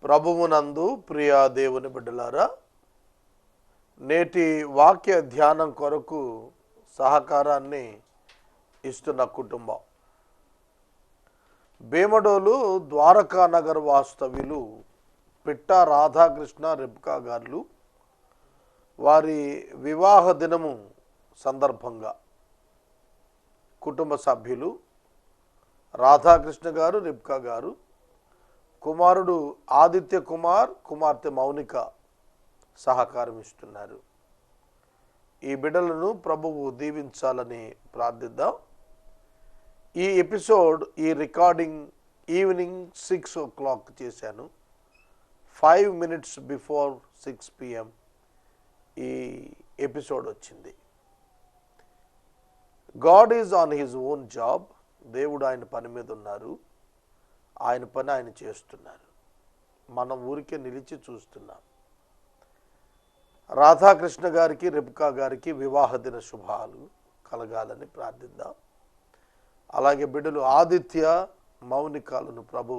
ప్రభువునందు ప్రియా దేవుని బిడ్డలారా, నేటి వాక్య ధ్యానం కొరకు సహకారాన్ని ఇస్తున్న కుటుంబం భీమడోలు ద్వారకా నగర్ వాస్తవ్యులు పిట్ట రాధాకృష్ణ రెబ్కా గారు వారి వివాహ దినము సందర్భంగా కుటుంబ సభ్యులు రాధాకృష్ణ గారు, రెబ్కా గారు, కుమారుడు ఆదిత్య కుమార్, కుమార్తె మౌనిక సహకారం ఇస్తున్నారు. ఈ బిడ్డలను ప్రభువు దీవించాలని ప్రార్థిద్దాం. ఈ ఎపిసోడ్, ఈ రికార్డింగ్ ఈవినింగ్ 6 o'clock చేశాను. 5 minutes బిఫోర్ 6 PM ఈ ఎపిసోడ్ వచ్చింది. God is on his own job. దేవుడు ఆయన పని మీద ఉన్నారు. ఆయన పని ఆయన చేస్తున్నారు. మనం ఊరికే నిలిచి చూస్తున్నాం. రాధాకృష్ణ గారికి, రెబ్కా గారికి వివాహ దిన శుభాలు కలగాలని ప్రార్థిద్దాం. అలాగే బిడ్డలు ఆదిత్య, మౌనికాలను ప్రభు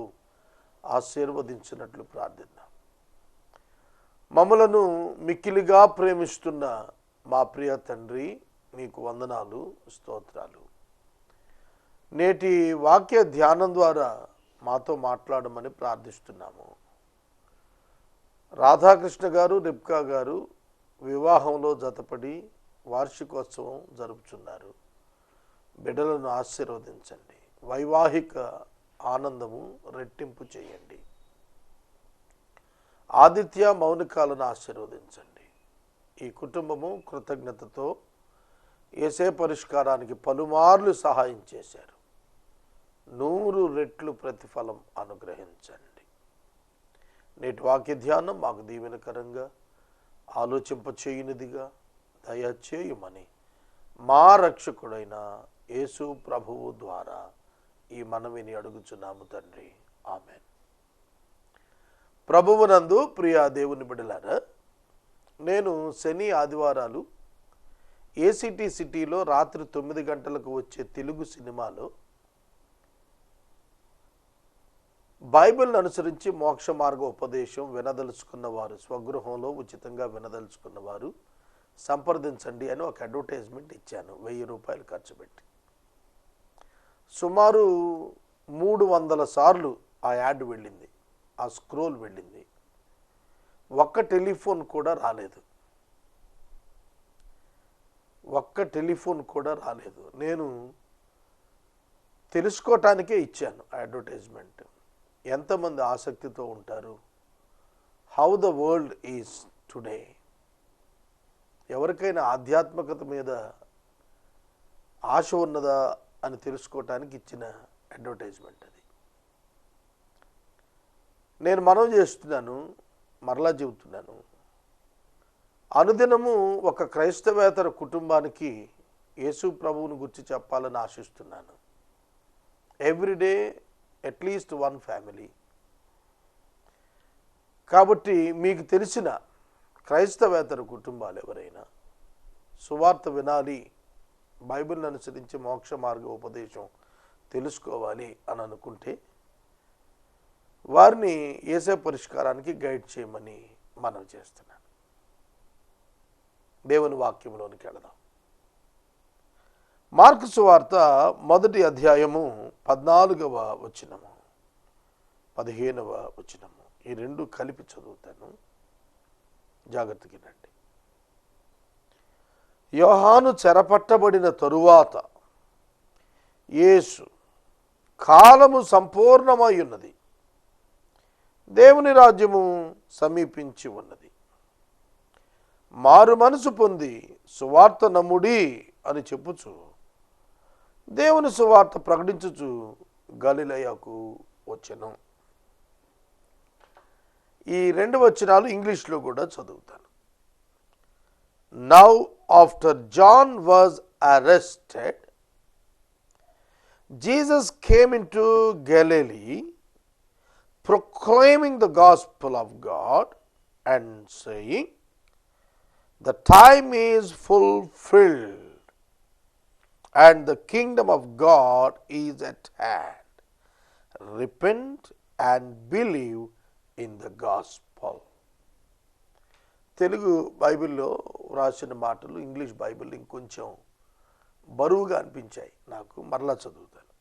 ఆశీర్వదించినట్లు ప్రార్థిద్దాం. మమ్మలను మిక్కిలిగా ప్రేమిస్తున్న మా ప్రియ తండ్రి, మీకు వందనాలు, స్తోత్రాలు. నేటి వాక్య ధ్యానం ద్వారా మాతో మాట్లాడమని ప్రార్థిస్తున్నాము. రాధాకృష్ణ గారు, రెబ్కా గారు వివాహంలో జతపడి వార్షికోత్సవం జరుపుచున్నారు. బిడ్డలను ఆశీర్వదించండి. వైవాహిక ఆనందము రెట్టింపు చేయండి. ఆదిత్య, మౌనికాలను ఆశీర్వదించండి. ఈ కుటుంబము కృతజ్ఞతతో యేసే పరిష్కారానికి పలుమార్లు సహాయం చేశారు. 100 రెట్లు ప్రతిఫలం అనుగ్రహించండి. నేటి వాక్య ధ్యానం మాకు దీవెనకరంగా, ఆలోచింపచేయునిదిగా దయచేయుమని మా రక్షకుడైన యేసు ప్రభువు ద్వారా ఈ మనవిని అడుగుచున్నాము తండ్రి. ఆమెన్. ప్రభువునందు ప్రియా దేవుని బిడ్డలారా, నేను శని ఆదివారాలు ఏసీటీ సిటీలో రాత్రి 9 గంటలకు వచ్చే తెలుగు సినిమాలో బైబిల్ను అనుసరించి మోక్ష మార్గ ఉపదేశం వినదలుచుకున్నవారు, స్వగృహంలో ఉచితంగా వినదలుచుకున్నవారు సంప్రదించండి అని ఒక అడ్వర్టైజ్మెంట్ ఇచ్చాను. 1000 రూపాయలు ఖర్చు పెట్టి. సుమారు 300 సార్లు ఆ యాడ్ వెళ్ళింది, ఆ స్క్రోల్ వెళ్ళింది. ఒక్క టెలిఫోన్ కూడా రాలేదు. నేను తెలుసుకోవటానికే ఇచ్చాను ఆ అడ్వర్టైజ్మెంట్. ఎంతమంది ఆసక్తితో ఉంటారు? How the world is today. ఎవరికైనా ఆధ్యాత్మికత మీద ఆశ ఉన్నదా అని తెలుసుకోవటానికి ఇచ్చిన అడ్వర్టైజ్మెంట్ అది. నేను మనవి చేస్తున్నాను, మరలా చెబుతున్నాను, అనుదినము ఒక క్రైస్తవేతర కుటుంబానికి యేసు ప్రభువుని గురించి చెప్పాలని ఆశిస్తున్నాను. Everyday at least 1 family. కాబట్టి మీకు తెలిసిన క్రైస్తవేతర కుటుంబాలు ఎవరైనా సువార్త వినాలి, బైబిల్ని అనుసరించి మోక్ష మార్గ ఉపదేశం తెలుసుకోవాలి అని అనుకుంటే వారిని యేసే పరిష్కారానికి గైడ్ చేయమని మనవి చేస్తున్నాను. దేవుని వాక్యంలోనికి వెళదాం. మార్కు సువార్త 1వ అధ్యాయము 14వ వచనము, 15వ వచనము, ఈ 2 కలిపి చదువుతాను, జాగ్రత్తగా వినండి. యోహాను చెరపట్టబడిన తరువాత యేసు, కాలము సంపూర్ణమై ఉన్నది, దేవుని రాజ్యము సమీపించి ఉన్నది, మారు మనసు పొంది సువార్త నమ్ముడి అని చెప్పుచు దేవుని సువార్త ప్రకటించుచు గలిలయకు వచ్చెను. ఈ 2 వచనాలు ఇంగ్లీష్లో కూడా చదువుతాను. Now after John was arrested, Jesus came into Galilee, proclaiming the gospel of God and saying, the time is fulfilled and the kingdom of God is at hand. Repent and believe in the gospel. Telugu బైబిల్లో రాసిన మాటలు English Bible ఇంకొంచెం బరువుగా అనిపించాయి నాకు. మరలా చదువుతాను.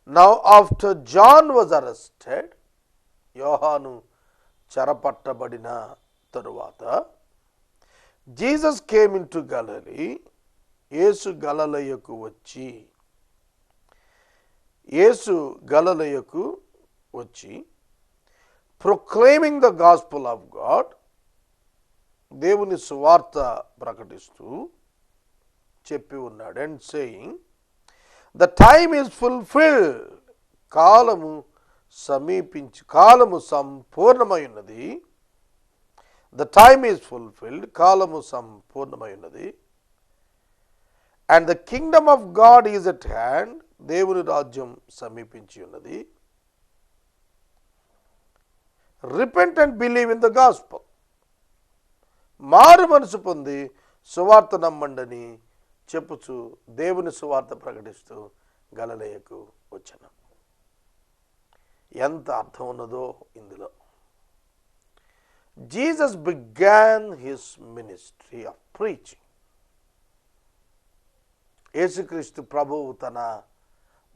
Now after John was arrested, యోహాను చెరపట్టబడిన తరువాత, Jesus came into Galilee, యేసు గలిలయకు వచ్చి proclaiming the gospel of God, దేవుని సువార్త ప్రకటిస్తూ చెప్పి ఉన్నాడు. And saying the time is fulfilled, కాలము సంపూర్ణమై ఉన్నది. ద టైమ్ ఈజ్ ఫుల్ఫిల్డ్, కాలము సంపూర్ణమై ఉన్నది. And the kingdom of God is at hand, దేవుని రాజ్యం సమీపించి ఉన్నది. Repent and believe in the gospel, మారు మనసు పొంది సువార్త నమ్మండని చెప్పుచు దేవుని సువార్త ప్రకటిస్తూ గలిలయకు వచ్చాను. ఎంత అర్థం ఉన్నదో ఇందులో. Jesus began his ministry of preaching. యేసుక్రీస్తు ప్రభువు తన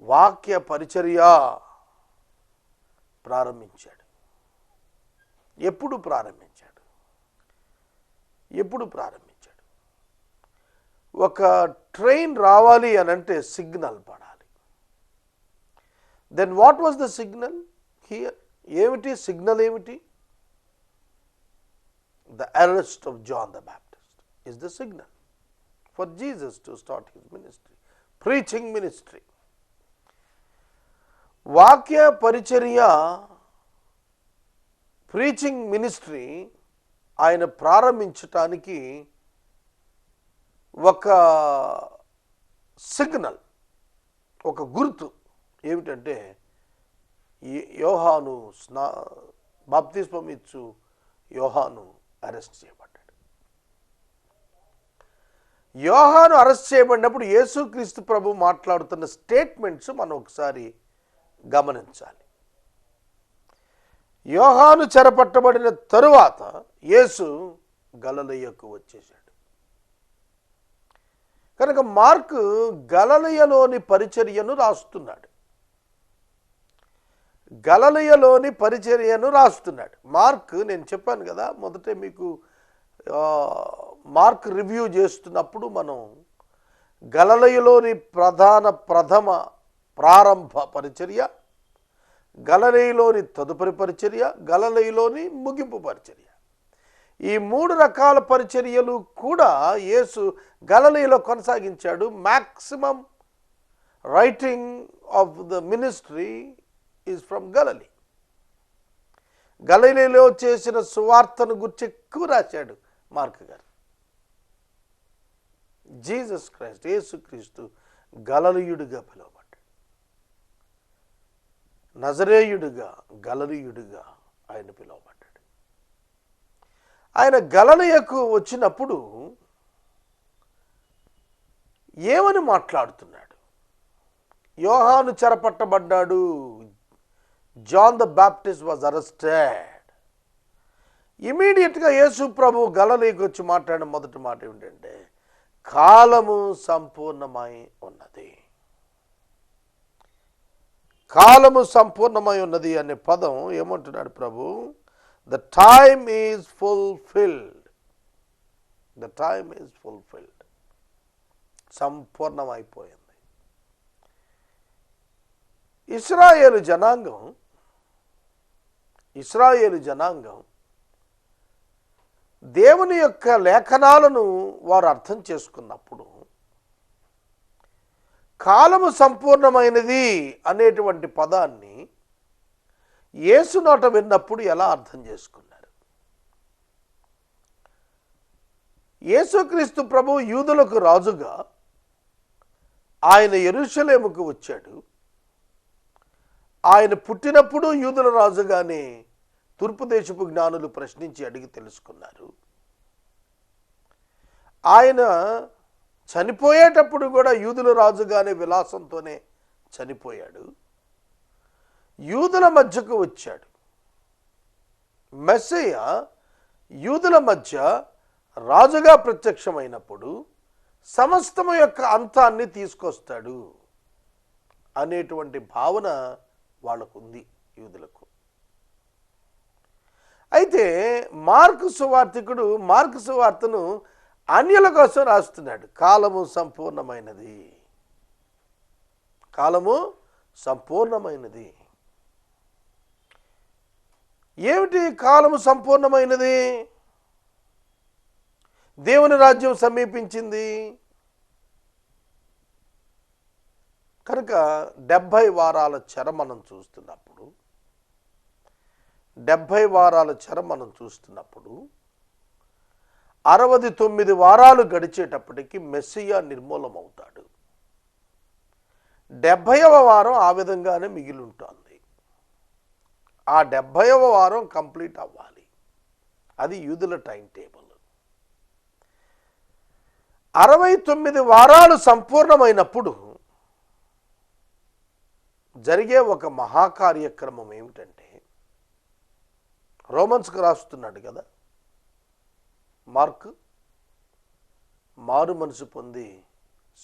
వాక్య పరిచర్య ప్రారంభించాడు. ఎప్పుడు ప్రారంభించాడు? ఒక ట్రైన్ రావాలి అని అంటే సిగ్నల్ పడాలి. Then what was the signal here? ఏమిటి సిగ్నల్? ఏమిటి? The arrest of John the Baptist is the signal for Jesus to start his ministry, preaching ministry. వాక్య పరిచర్య, ప్రీచింగ్ మినిస్ట్రీ ఆయన ప్రారంభించటానికి ఒక సిగ్నల్, ఒక గుర్తు ఏమిటంటే యోహాను బాప్తిస్మం ఇచ్చు యోహాను అరెస్ట్ చేయబడ్డాడు. యోహాను అరెస్ట్ చేయబడినప్పుడు యేసుక్రీస్తు ప్రభు మాట్లాడుతున్న స్టేట్మెంట్స్ మనం ఒకసారి గమనించాలి. యోహాను చెరపట్టబడిన తరువాత యేసు గలిలయకు వచ్చేశాడు. కనుక మార్కు గలిలయలోని పరిచర్యను రాస్తున్నాడు. మార్క్, నేను చెప్పాను కదా మొదటే మీకు, మార్క్ రివ్యూ చేస్తున్నప్పుడు మనం గలిలయలోని ప్రారంభ పరిచర్య, గలిలయలోని తదుపరి పరిచర్య, గలిలయలోని ముగింపు పరిచర్య, ఈ 3 రకాల పరిచర్యలు కూడా యేసు గలిలయలో కొనసాగించాడు. Maximum writing of the ministry is from Galilee. గలిలయలో చేసిన సువార్తను గురించి ఎక్కువ రాశాడు మార్క్ గారు. జీసస్ క్రైస్ట్, యేసుక్రీస్తు గలిలయుడిగా పిలువబడ్డాడు. నజరేయుడిగా, గలిలయుడిగా ఆయన పిలువబడ్డాడు. ఆయన గలిలయకు వచ్చినప్పుడు ఏమని మాట్లాడుతున్నాడు? యోహాను చెరపట్టబడ్డాడు. John the Baptist was arrested. ఇమీడియట్గా యేసు ప్రభు గలిలయకు వచ్చి మాట్లాడిన మొదటి మాట ఏమిటంటే, కాలము సంపూర్ణమై ఉన్నది. కాలము సంపూర్ణమై ఉన్నది అనే పదం ఏమంటున్నాడు ప్రభు? The time is fulfilled. The time is fulfilled. సంపూర్ణమైపోయింది. ఇశ్రాయేలు జనాంగం దేవుని యొక్క లేఖనాలను వారు అర్థం చేసుకున్నప్పుడు కాలము సంపూర్ణమైనది అనేటువంటి పదాన్ని యేసు నోట విన్నప్పుడు ఎలా అర్థం చేసుకున్నారు? యేసుక్రీస్తు ప్రభు యూదులకు రాజుగా ఆయన యెరూషలేముకు వచ్చాడు. ఆయన పుట్టినప్పుడు యూదుల రాజుగానే తూర్పు దేశపు జ్ఞానులు ప్రశ్నించి అడిగి తెలుసుకున్నారు. ఆయన చనిపోయేటప్పుడు కూడా యూదుల రాజుగానే విలాసంతోనే చనిపోయాడు. యూదుల మధ్యకు వచ్చాడు. మెస్సయ్య యూదుల మధ్య రాజుగా ప్రత్యక్షమైనప్పుడు సమస్తము యొక్క అంతాన్ని తీసుకొస్తాడు అనేటువంటి భావన వాళ్ళకు ఉంది యూదులకు. అయితే మార్కు సువార్తికుడు మార్కు సువార్తను అన్యుల కోసం రాస్తున్నాడు. కాలము సంపూర్ణమైనది, కాలము సంపూర్ణమైనది. ఏమిటి కాలము సంపూర్ణమైనది? దేవుని రాజ్యం సమీపించింది కనుక 70 వారాల చెర మనం చూస్తున్నప్పుడు 69 వారాలు గడిచేటప్పటికి మెస్సియా నిర్మూలమవుతాడు. 70వ వారం ఆ విధంగానే మిగిలి ఉంటుంది. ఆ 70వ వారం కంప్లీట్ అవ్వాలి. అది యూదుల టైం టేబుల్. 69 వారాలు సంపూర్ణమైనప్పుడు జరిగే ఒక మహాకార్యక్రమం ఏమిటంటే, రోమన్స్కు రాస్తున్నాడు కదా మార్క్, మారు మనసు పొంది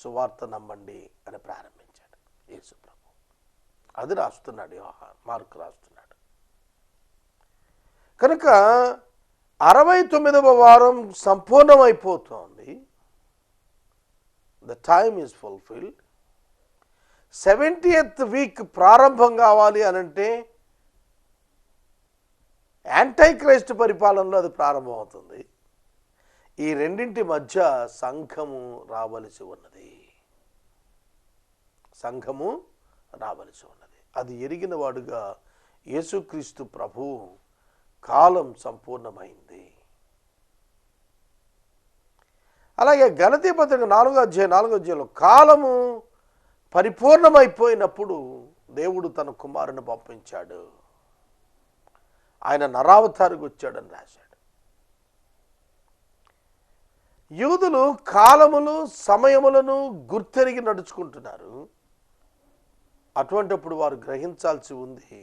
సువార్త నమ్మండి అని ప్రారంభించాడు యేసు ప్రభు. అది రాస్తున్నాడు మార్క్ రాస్తున్నాడు. కనుక 69వ వారం సంపూర్ణమైపోతోంది. The time is fulfilled. 70th week ప్రారంభం కావాలి అనంటే యాంటై క్రైస్ట్ పరిపాలనలో అది ప్రారంభమవుతుంది. ఈ రెండింటి మధ్య సంఘము రావలసి ఉన్నది. సంఘము రావలసి ఉన్నది. అది ఎరిగిన వాడుగా యేసుక్రీస్తు ప్రభు కాలం సంపూర్ణమైంది. అలాగే గలతీ పత్రిక 4వ అధ్యాయంలో కాలము పరిపూర్ణమైపోయినప్పుడు దేవుడు తన కుమారుని పంపించాడు. ఆయన నరావతారికి వచ్చాడని రాశాడు. యూదులు కాలములు సమయములను గుర్తెరిగి నడుచుకుంటున్నారు. అటువంటిప్పుడు వారు గ్రహించాల్సి ఉంది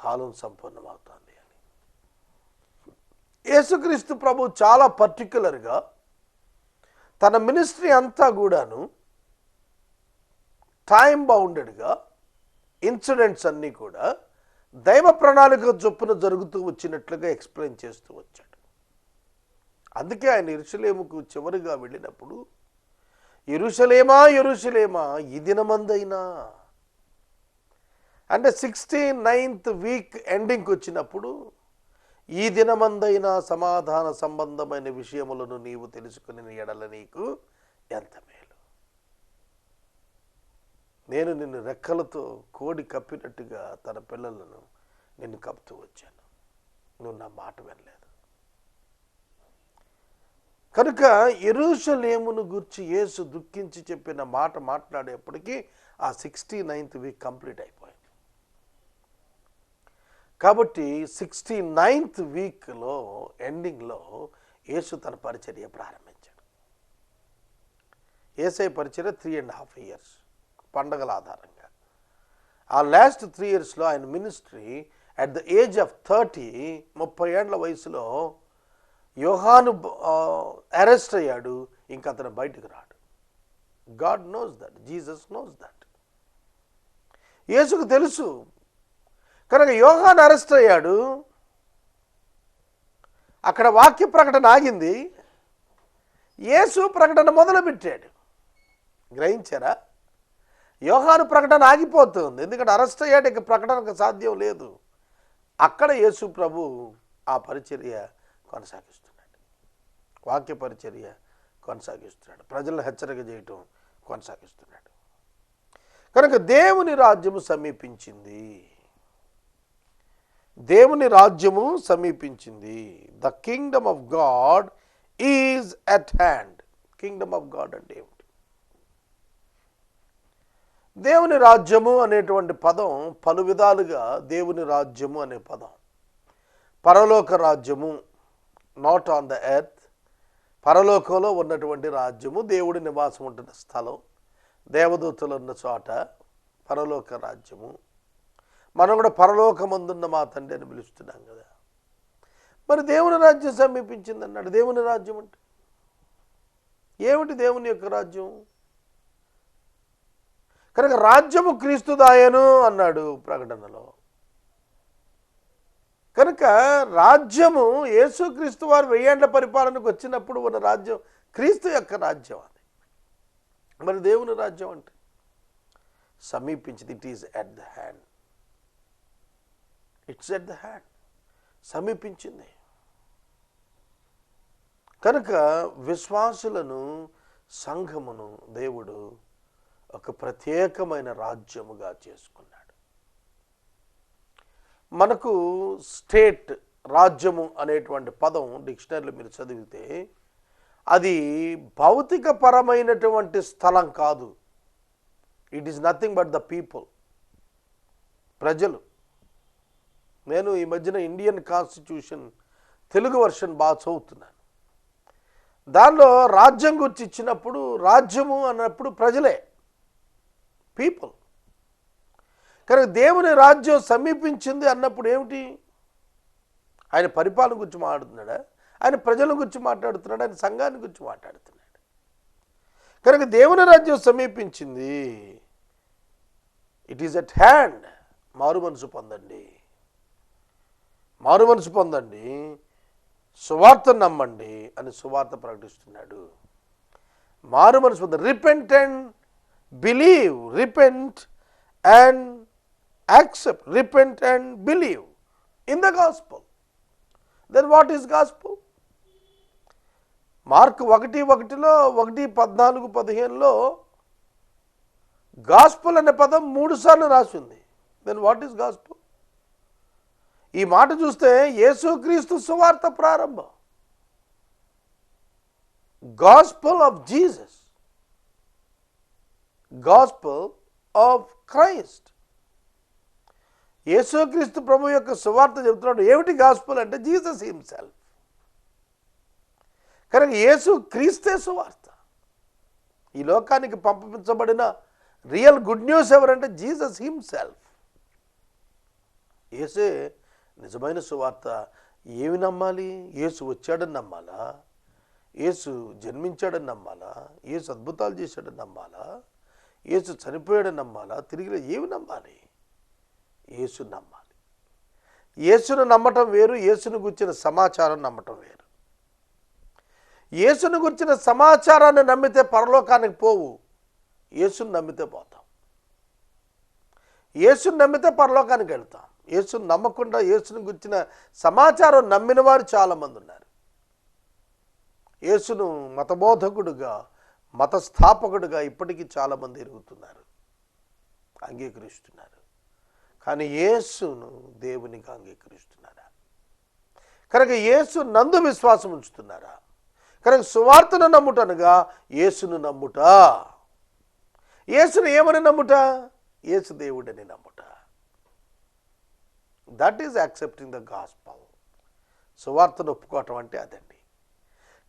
కాలం సంపూర్ణమవుతుంది అని. యేసుక్రీస్తు ప్రభు చాలా పర్టిక్యులర్గా తన మినిస్ట్రీ అంతా కూడాను టైం బౌండెడ్గా ఇన్సిడెంట్స్ అన్నీ కూడా దైవ ప్రణాళిక చొప్పున జరుగుతూ వచ్చినట్లుగా ఎక్స్ప్లెయిన్ చేస్తూ వచ్చాడు. అందుకే ఆయన యెరూషలేముకు చివరిగా వెళ్ళినప్పుడు, యెరూషలేమా యెరూషలేమా ఈ దినమందైనా అంటే 69th వీక్ ఎండింగ్కి వచ్చినప్పుడు, ఈ దినమందైనా సమాధాన సంబంధమైన విషయములను నీవు తెలుసుకుని ఎడల నీకు ఎంత మేలు. నేను నిన్ను రెక్కలతో కోడి కప్పినట్టుగా తన పిల్లలను నిన్ను కప్పుతూ వచ్చాను, నువ్వు నా మాట వినలేదు. కనుక యెరూషలేమును గురించి యేసు దుఃఖించి చెప్పిన మాట మాట్లాడేప్పటికీ ఆ 69th వీక్ కంప్లీట్ అయిపోయింది. కాబట్టి 69th వీక్లో ఎండింగ్లో యేసు తన పరిచర్య ప్రారంభించాడు. యేసయ్య పరిచర్య 3.5 years పండగల ఆధారంగా. ఆ లాస్ట్ 3 yearsలో ఆయన ministry at the age of 30 ఏళ్ల వయసులో యోహాను అరెస్ట్ అయ్యాడు. ఇంకా అతను బయటకు రాడు. God knows that, Jesus knows that. యేసుకు తెలుసు కనుక యోహాను అరెస్ట్ అయ్యాడు. అక్కడ వాక్య ప్రకటన ఆగింది. యేసు ప్రకటన మొదలుపెట్టాడు. గ్రహించారా? యోహాను ప్రకటన ఆగిపోతుంది. ఎందుకంటే అరెస్ట్ అయ్యాడు, ఇక ప్రకటనకు సాధ్యం లేదు. అక్కడ యేసు ప్రభు ఆ పరిచర్య కొనసాగిస్తున్నాడు. వాక్య పరిచర్య కొనసాగిస్తున్నాడు. ప్రజలను హెచ్చరిక చేయటం కొనసాగిస్తున్నాడు. కనుక దేవుని రాజ్యము సమీపించింది. దేవుని రాజ్యము సమీపించింది. The kingdom of God is at hand. Kingdom of God అంటే ఏమిటి? దేవుని రాజ్యము అనేటువంటి పదం పలు విధాలుగా దేవుని రాజ్యము అనే పదం, పరలోక రాజ్యము, నాట్ ఆన్ ద ఎర్త్, పరలోకంలో ఉన్నటువంటి రాజ్యము, దేవుడి నివాసం ఉంటున్న స్థలం, దేవదూతలు ఉన్న చోట పరలోక రాజ్యము. మనం కూడా పరలోకమందున్న మా తండ్రి అని పిలుస్తున్నాం కదా. మరి దేవుని రాజ్యం సమీపించింది అన్నాడు. దేవుని రాజ్యం అంటే ఏమిటి? దేవుని యొక్క రాజ్యం కనుక రాజ్యము క్రీస్తుదాయను అన్నాడు ప్రకటనలో. కనుక రాజ్యము యేసుక్రీస్తు వారు 1000 ఏళ్ల పరిపాలనకు వచ్చినప్పుడు ఉన్న రాజ్యం క్రీస్తు యొక్క రాజ్యం అది. మరి దేవుని రాజ్యం అంటే సమీపించింది. It is at the hand. It's at the hand. సమీపించింది. కనుక విశ్వాసులను, సంఘమును దేవుడు ఒక ప్రత్యేకమైన రాజ్యముగా చేసుకున్నాడు. మనకు స్టేట్, రాజ్యము అనేటువంటి పదం డిక్షనరీలో మీరు చదివితే అది భౌతికపరమైనటువంటి స్థలం కాదు. It is nothing but the people, ప్రజలు. నేను ఈ మధ్యన ఇండియన్ కాన్స్టిట్యూషన్ తెలుగు వర్షన్ బాగా చదువుతున్నాను. దానిలో రాజ్యం గురించి ఇచ్చినప్పుడు రాజ్యము అన్నప్పుడు ప్రజలే, పీపుల్. కనుక దేవుని రాజ్యం సమీపించింది అన్నప్పుడు ఏమిటి? ఆయన పరిపాలన గురించి మాట్లాడుతున్నాడా? ఆయన ప్రజల గురించి మాట్లాడుతున్నాడు? ఆయన సంఘాన్ని గురించి మాట్లాడుతున్నాడు. కనుక దేవుని రాజ్యం సమీపించింది. It is at hand. మారు మనసు పొందండి, మారు మనసు పొందండి, సువార్త నమ్మండి అని సువార్త ప్రకటిస్తున్నాడు. మారు మనసు పొందండి. Repent and believe. Repent and accept. Repent and believe in the gospel. Then what is gospel? Mark 1:1లో 1:14-15లో గాస్పల్ అనే పదం 3 సార్లు రాసి ఉంది. Then what is gospel? ఈ మాట చూస్తే యేసుక్రీస్తు సువార్త ప్రారంభం. Gospel of Jesus, gospel of Christ. యేసుక్రీస్తు ప్రభు యొక్క సువార్త చెబుతున్నాడు. ఏమిటి గాస్పల్ అంటే? Jesus himself. కనుక యేసు క్రీస్తే సువార్త. ఈ లోకానికి పంపించబడిన రియల్ గుడ్ న్యూస్ ఎవరంటే జీసస్ హిమ్సెల్ఫ్. యేసే నిజమైన సువార్త. ఏమి నమ్మాలి? యేసు వచ్చాడని నమ్మాలా? యేసు జన్మించాడని నమ్మాలా? యేసు అద్భుతాలు చేశాడని నమ్మాలా? యేసు చనిపోయాడని నమ్మాలా? తిరిగి ఏమి నమ్మాలి? యేసు నమ్మాలి. యేసును నమ్మటం వేరు, యేసును గురించిన సమాచారం నమ్మటం వేరు. యేసును గురించిన సమాచారాన్ని నమ్మితే పరలోకానికి పోవు, యేసును నమ్మితే పోతాం. యేసును నమ్మితే పరలోకానికి వెళ్తాం. యేసును నమ్మకుండా యేసును గురించిన సమాచారం నమ్మిన వారు చాలామంది ఉన్నారు. యేసును మతబోధకుడుగా, మత స్థాపకుడుగా ఇప్పటికీ చాలామంది ఎరుగుతున్నారు, అంగీకరిస్తున్నారు. కానీ యేసును దేవునిగా అంగీకరిస్తున్నారా? కనుక యేసు నందు విశ్వాసం ఉంచుతున్నారా? కనుక సువార్తను నమ్ముటనుగా యేసును నమ్ముట. యేసును ఏమని నమ్ముట? యేసు దేవుడని నమ్ముట. That is accepting the gospel. సువార్తను ఒప్పుకోవటం అంటే అదండి.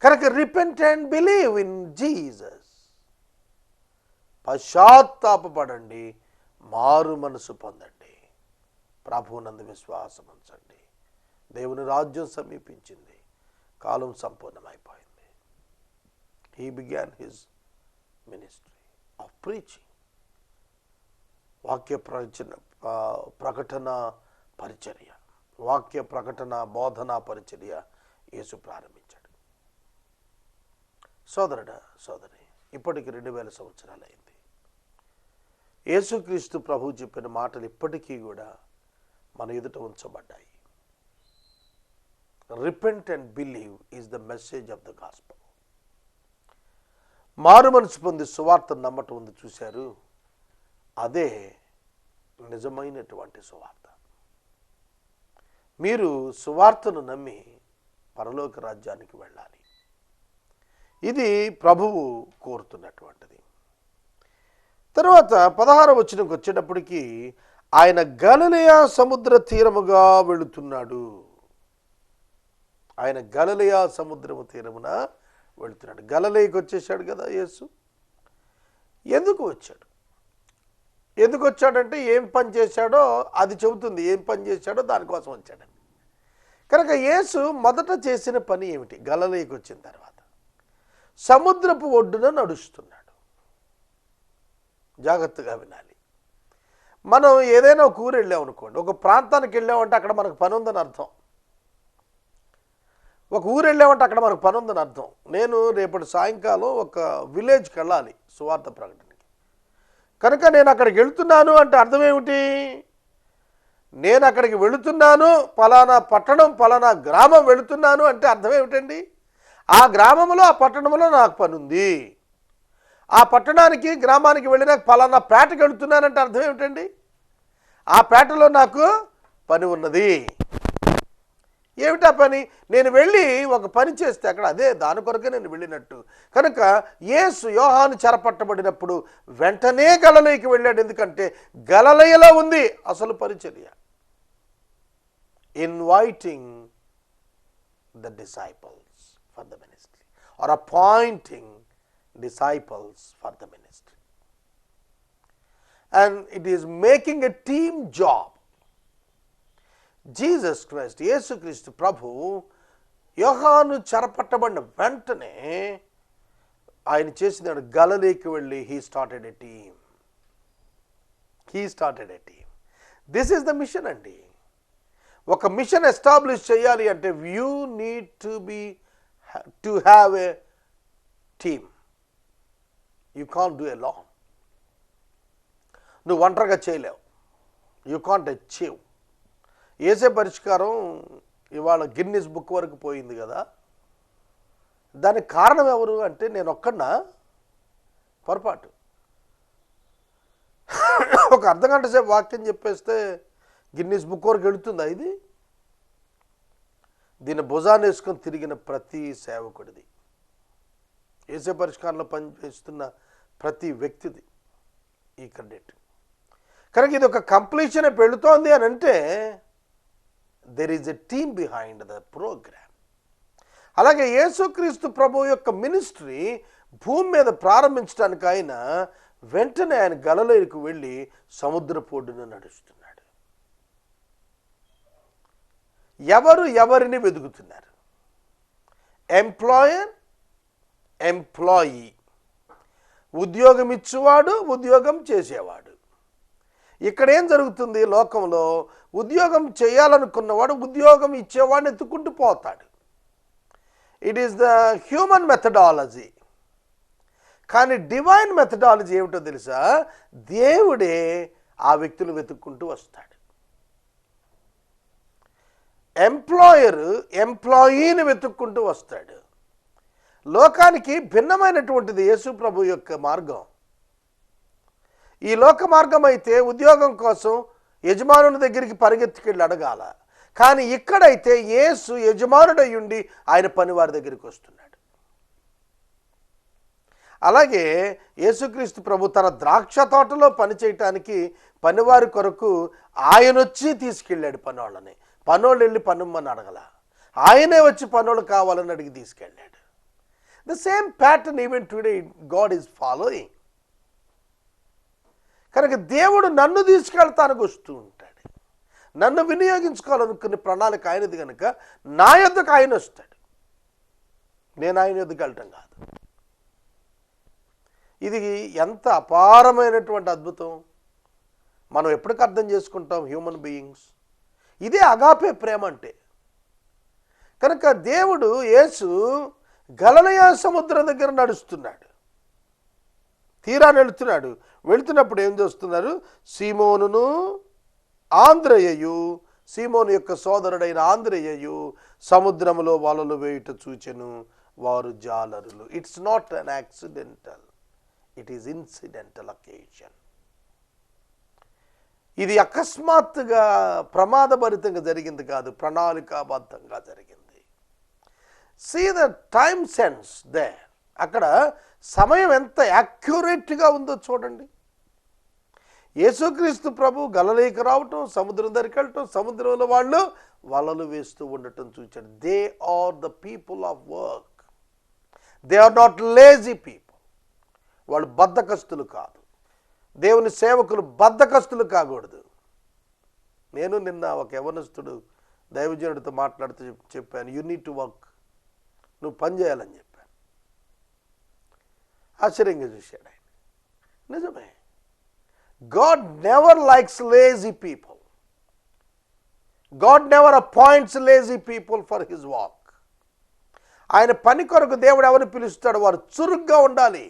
కనుక repent and believe in Jesus. పశ్చాత్తాపపడండి, మారు మనసు పొందండి, ప్రభువునందు విశ్వాసం ఉంచండి. దేవుని రాజ్యం సమీపించింది, కాలం సంపూర్ణమైపోయింది. He began his ministry of preaching. వాక్య ప్రకటన పరిచర్య, వాక్య ప్రకటన బోధనా పరిచర్య యేసు ప్రారంభించాడు. సోదరుడా, సోదరి, ఇప్పటికి 2000 సంవత్సరాలు అయింది. యేసుక్రీస్తు ప్రభు చెప్పిన మాటలు ఇప్పటికీ కూడా మన ఎదుట ఉంచబడ్డాయి. Repent and believe is the message of the gospel. మారు మనసు పొంది సువార్త నమ్మటం ఉంది చూశారు, అదే నిజమైనటువంటి సువార్త. మీరు సువార్తను నమ్మి పరలోక రాజ్యానికి వెళ్ళాలి. ఇది ప్రభువు కోరుతున్నటువంటిది. తర్వాత 16వ వచనంకి వచ్చేటప్పటికి ఆయన గలిలయ సముద్ర తీరముగా వెళుతున్నాడు. ఆయన గలిలయ సముద్రము తీరమున వెళుతున్నాడు. గలిలయకి వచ్చేసాడు కదా యేసు. ఎందుకు వచ్చాడు? ఎందుకు వచ్చాడంటే ఏం పని చేశాడో అది చెబుతుంది. ఏం పని చేశాడో దానికోసం వచ్చాడండి. కనుక యేసు మొదట చేసిన పని ఏమిటి? గలిలయకు వచ్చిన తర్వాత సముద్రపు ఒడ్డున నడుస్తున్నాడు. జాగ్రత్తగా వినాలి. మనం ఏదైనా ఒక ఊరు వెళ్ళామనుకోండి, ఒక ప్రాంతానికి వెళ్ళామంటే అక్కడ మనకు పని ఉందని అర్థం. ఒక ఊరు వెళ్ళామంటే అక్కడ మనకు పని ఉందని అర్థం. నేను రేపటి సాయంకాలం ఒక విలేజ్కి వెళ్ళాలి సువార్త ప్రకటనకి. కనుక నేను అక్కడికి వెళుతున్నాను అంటే అర్థం ఏమిటి? నేను అక్కడికి వెళుతున్నాను, పలానా పట్టణం పలానా గ్రామం వెళుతున్నాను అంటే అర్థం ఏమిటండి? ఆ గ్రామంలో ఆ పట్టణంలో నాకు పని ఉంది. ఆ పట్టణానికి గ్రామానికి వెళ్ళినా పలానా పేటకి వెళుతున్నానంటే అర్థం ఏమిటండి? ఆ పేటలో నాకు పని ఉన్నది. ఏమిటా పని? నేను వెళ్ళి ఒక పని చేస్తే అక్కడ అదే దాని కొరకే నేను వెళ్ళినట్టు. కనుక యేసు యోహాను చెరపట్టబడినప్పుడు వెంటనే గలిలయకి వెళ్ళాడు. ఎందుకంటే గలిలయలో ఉంది అసలు పరిచర్య. Inviting the disciples for the ministry or appointing disciples for the ministry, and it is making a team job. Jesus Christ, Yesu Christ Prabhu, యోహాను చెరపట్టబడిన వెంటనే ఆయన చేసిన గలిలయకి వెళ్ళి he started a team. This is the mission అండి. ఒక machine establish చేయాలి అంటే you need to have a team. You can't do alone. నువ్వు ఒంటరిగా చేయలేవు. You can't achieve. ఏసే పరిష్కారం ఇవాళ గిన్నిస్ బుక్ వరకు పోయింది కదా. దానికి కారణం ఎవరు అంటే నేను ఒక్కడినా? పొరపాటు. ఒక అర్ధగంట సేపు వాక్యం చెప్పేస్తే గిన్నిస్ బుక్ వరకు వెళుతుందా ఇది? దీన్ని భుజాన్ని వేసుకొని తిరిగిన ప్రతి సేవకుడిది, ఏసే పరిష్కారంలో పనిచేస్తున్న ప్రతి వ్యక్తిది ఈ క్రెడిట్. కనుక ఇది ఒక కంప్లీషన్ పెడుతోంది అని అంటే there is a team behind the programme. అలాగే యేసుక్రీస్తు ప్రభు యొక్క మినిస్ట్రీ భూమి మీద ప్రారంభించడానికి ఆయన వెంటనే ఆయన గలిలయకు వెళ్ళి సముద్రపు ఒడ్డున నడుస్తున్నాడు. ఎవరు ఎవరిని వెతుకుతున్నారు? Employer, employee. ఉద్యోగం ఇచ్చేవాడు, ఉద్యోగం చేసేవాడు. ఇక్కడ ఏం జరుగుతుంది? లోకంలో ఉద్యోగం చేయాలనుకున్నవాడు ఉద్యోగం ఇచ్చేవాడిని ఎత్తుకుంటూ పోతాడు. It is the human methodology. కానీ డివైన్ మెథడాలజీ ఏమిటో తెలుసా? దేవుడే ఆ వ్యక్తులు వెతుక్కుంటూ వస్తాడు. ఎంప్లాయర్ ఎంప్లాయీని వెతుక్కుంటూ వస్తాడు. లోకానికి భిన్నమైనటువంటిది యేసు ప్రభు యొక్క మార్గం. ఈ లోక మార్గం అయితే ఉద్యోగం కోసం యజమానుని దగ్గరికి పరిగెత్తుకెళ్ళి అడగాల. కానీ ఇక్కడైతే యేసు యజమానుడై ఉండి ఆయన పనివారి దగ్గరికి వస్తున్నాడు. అలాగే యేసుక్రీస్తు ప్రభు తన ద్రాక్ష తోటలో పనిచేయటానికి పనివారి కొరకు ఆయన వచ్చి తీసుకెళ్ళాడు పనోళ్ళని. పనోళ్ళు వెళ్ళి పనుమ్మని అడగల, ఆయనే వచ్చి పనోళ్ళు కావాలని అడిగి తీసుకెళ్ళాడు. The same pattern even today God is following. కనుక దేవుడు నన్ను తీసుకెళ్తానికి వస్తూ ఉంటాడు. నన్ను వినియోగించుకోవాలనుకునే ప్రణాళిక ఆయనది కనుక నా యొద్దకు ఆయన వస్తాడు. నేను ఆయన యొద్దకు వెళ్ళటం కాదు. ఇది ఎంత అపారమైనటువంటి అద్భుతం. మనం ఎప్పటికి అర్థం చేసుకుంటాం హ్యూమన్ బీయింగ్స్. ఇదే అగాపే ప్రేమ అంటే. కనుక దేవుడు యేసు గలిలయ సముద్రం దగ్గర నడుస్తున్నాడు, తీరాన్ని వెళుతున్నాడు. వెళుతున్నప్పుడు ఏం చేస్తున్నారు? సీమోనును ఆంద్రయ్యయు, సీమోను యొక్క సోదరుడైన ఆంద్రయ్యయు సముద్రములో వలలు వేయుట చూచెను, వారు జాలరులు. It's not an accidental, it is incidental occasion. ఇది అకస్మాత్తుగా ప్రమాదభరితంగా జరిగింది కాదు, ప్రణాళికాబద్ధంగా జరిగింది. See the time sense there. అక్కడ సమయం ఎంత యాక్యురేట్గా ఉందో చూడండి. యేసుక్రీస్తు ప్రభు గలిలయకు రావటం, సముద్రం దగ్గరికి వెళ్ళటం, సముద్రంలో వాళ్ళు వలలు వేస్తూ ఉండటం చూచాడు. They are the people of work. They are not lazy people. వాళ్ళు బద్ధకస్తులు కాదు. దేవుని సేవకులు బద్ధకస్తులు కాకూడదు. నేను నిన్న ఒక యవనస్తుడు దైవజనుడితో మాట్లాడుతూ చెప్పాను, యు నీడ్ టు వర్క్, నువ్వు పని చేయాలని చెప్పాను. ఆశ్చర్యంగా చూశాడు ఆయన. నిజమే, God never likes lazy people. God never appoints lazy people for his work. ఆయన పని కొరకు దేవుడు ఎవరు పిలుస్తాడు, వారు చురుగ్గా ఉండాలి,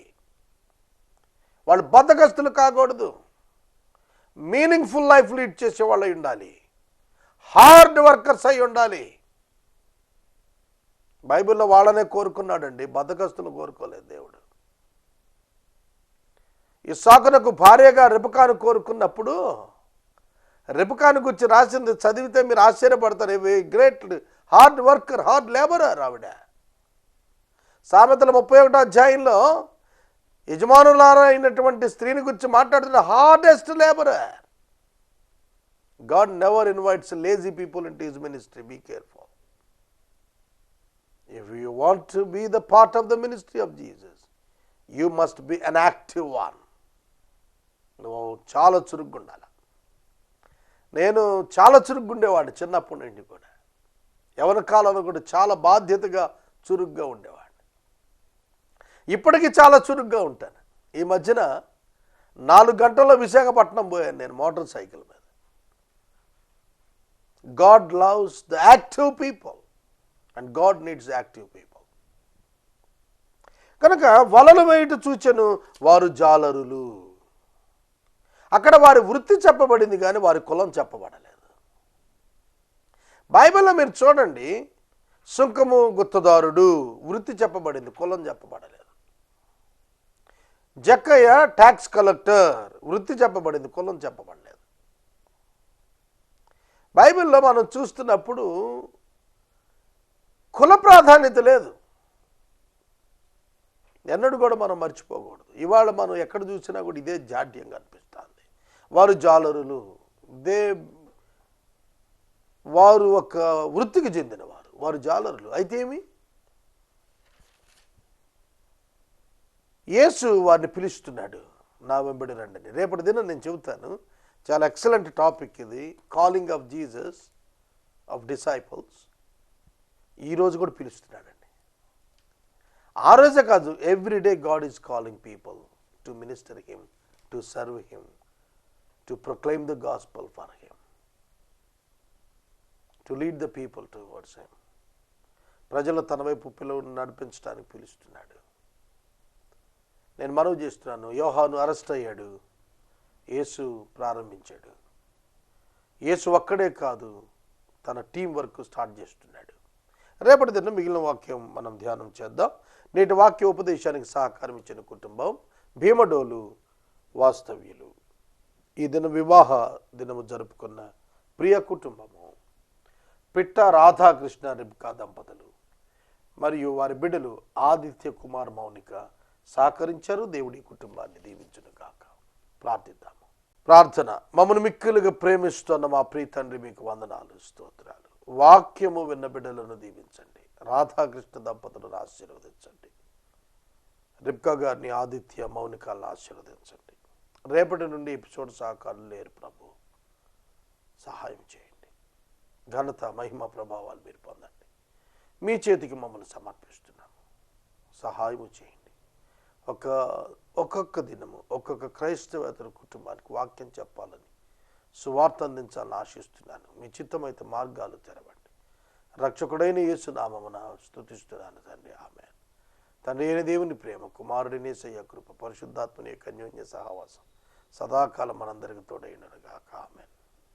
వాళ్ళు బద్ధకస్తులు కాకూడదు, మీనింగ్ఫుల్ లైఫ్ లీడ్ చేసే వాళ్ళు అయి ఉండాలి, హార్డ్ వర్కర్స్ అయి ఉండాలి. బైబిల్లో వాళ్ళనే కోరుకున్నాడండి, బద్ధకస్తులు కోరుకోలేదు దేవుడు. ఇస్సాకునకు భార్యగా రెబెకాను కోరుకున్నప్పుడు రెబెకాను గురించి రాసింది చదివితే మీరు ఆశ్చర్యపడతారు. Great hard worker, hard labourer ఆవిడ. సామెతల 31వ అధ్యాయంలో యజమానులారైనటువంటి స్త్రీని గురించి మాట్లాడుతున్న hardest labourer. God never invites lazy people into his ministry. Be careful. If you want to be the part of the ministry of Jesus, you must be an active one. నువ్వు చాలా చురుగ్గా ఉండాలి. నేను చాలా చురుగ్గా ఉండేవాడిని చిన్నప్పటి నుండి కూడా. యవ్వన కాలంలో కూడా చాలా బాధ్యతగా చురుగ్గా ఉండేవాడిని. ఇప్పటికీ చాలా చురుగ్గా ఉంటాను. ఈ మధ్యన 4 గంటల్లో విశాఖపట్నం పోయాను నేను మోటార్ సైకిల్ మీద. God loves the active people and God needs active people. కనుక వలలు వేయుట చూచెను, వారు జాలరులు. అక్కడ వారి వృత్తి చెప్పబడింది కానీ వారి కులం చెప్పబడలేదు. బైబిల్లో మీరు చూడండి, సుంకము గుత్తదారుడు వృత్తి చెప్పబడింది, కులం చెప్పబడలేదు. జక్కయ్య ట్యాక్స్ కలెక్టర్ వృత్తి చెప్పబడింది, కులం చెప్పబడలేదు. బైబిల్లో మనం చూస్తున్నప్పుడు కుల ప్రాధాన్యత లేదు. ఎన్నడూ కూడా మనం మర్చిపోకూడదు. ఇవాళ మనం ఎక్కడ చూసినా కూడా ఇదే జాడ్యంగా అనిపిస్తుంది. వారు జాలరులు, వారు ఒక వృత్తికి చెందినవారు, వారు జాలరులు. అయితే ఏమి, యేసు వారిని పిలుస్తున్నాడు, నా వెంబడి రండి. రేపటి దినం నేను చెబుతాను, చాలా ఎక్సలెంట్ టాపిక్ ఇది, calling of Jesus of disciples. ఈరోజు కూడా పిలుస్తున్నాడండి. ఆ రోజే కాదు, everyday God is calling people to minister him, to serve him, to proclaim the gospel for him, to lead the people towards him. ప్రజలు తన వైపు నడిపించడానికి పిలుస్తున్నాడు. నేను మనవి చేస్తున్నాను, యోహాను అరెస్ట్ అయ్యాడు, యేసు ప్రారంభించాడు. యేసు ఒక్కడే కాదు, తన టీం వర్క్ స్టార్ట్ చేస్తున్నాడు. రేపటి దినం మిగిలిన వాక్యం మనం ధ్యానం చేద్దాం. నేటి వాక్య ఉపదేశానికి సహకారం ఇచ్చిన కుటుంబం భీమడోలు వాస్తవ్యులు. ఈ దిన వివాహ దినము జరుపుకున్న ప్రియ కుటుంబము పిట్ట రాధాకృష్ణ రిబ్కా దంపతులు మరియు వారి బిడ్డలు ఆదిత్య కుమార్ మౌనిక సహకరించారు. దేవుడి కుటుంబాన్ని దీవించును గాక. ప్రార్థిద్దాము. ప్రార్థన. మమ్మల్ని మిక్కిలుగా ప్రేమిస్తున్న మా ప్రియ తండ్రి, మీకు వందనాలు, స్తోత్రాలు. వాక్యము విన్న బిడ్డలను దీవించండి. రాధాకృష్ణ దంపతులను ఆశీర్వదించండి. రిబ్కా గారిని, ఆదిత్య మౌనికాలను ఆశీర్వదించండి. రేపటి నుండి ఎపిసోడ్ సహకారులు లేరు ప్రభు, సహాయం చేయండి. ఘనత, మహిమ, ప్రభావాలు మీరు పొందండి. మీ చేతికి మమ్మల్ని సమర్పిస్తున్నాము, సహాయం చేయండి. ఒక్కొక్క దినము ఒక్కొక్క క్రైస్తవేతర కుటుంబానికి వాక్యం చెప్పాలని, సువార్త అందించాలని ఆశిస్తున్నాను. మీ చిత్తమైతే మార్గాలు తెరవండి. రక్షకుడైన యేసు నామమున స్తుతిస్తున్నాను తండ్రి, ఆమేన్. తండ్రి అయిన దేవుని ప్రేమ, కుమారుడిని యేసయ్య కృప, పరిశుద్ధాత్మని యొక్క అన్యోన్య సహవాసం సదాకాలం మనందరికి తోడైనగాక. ఆమేన్.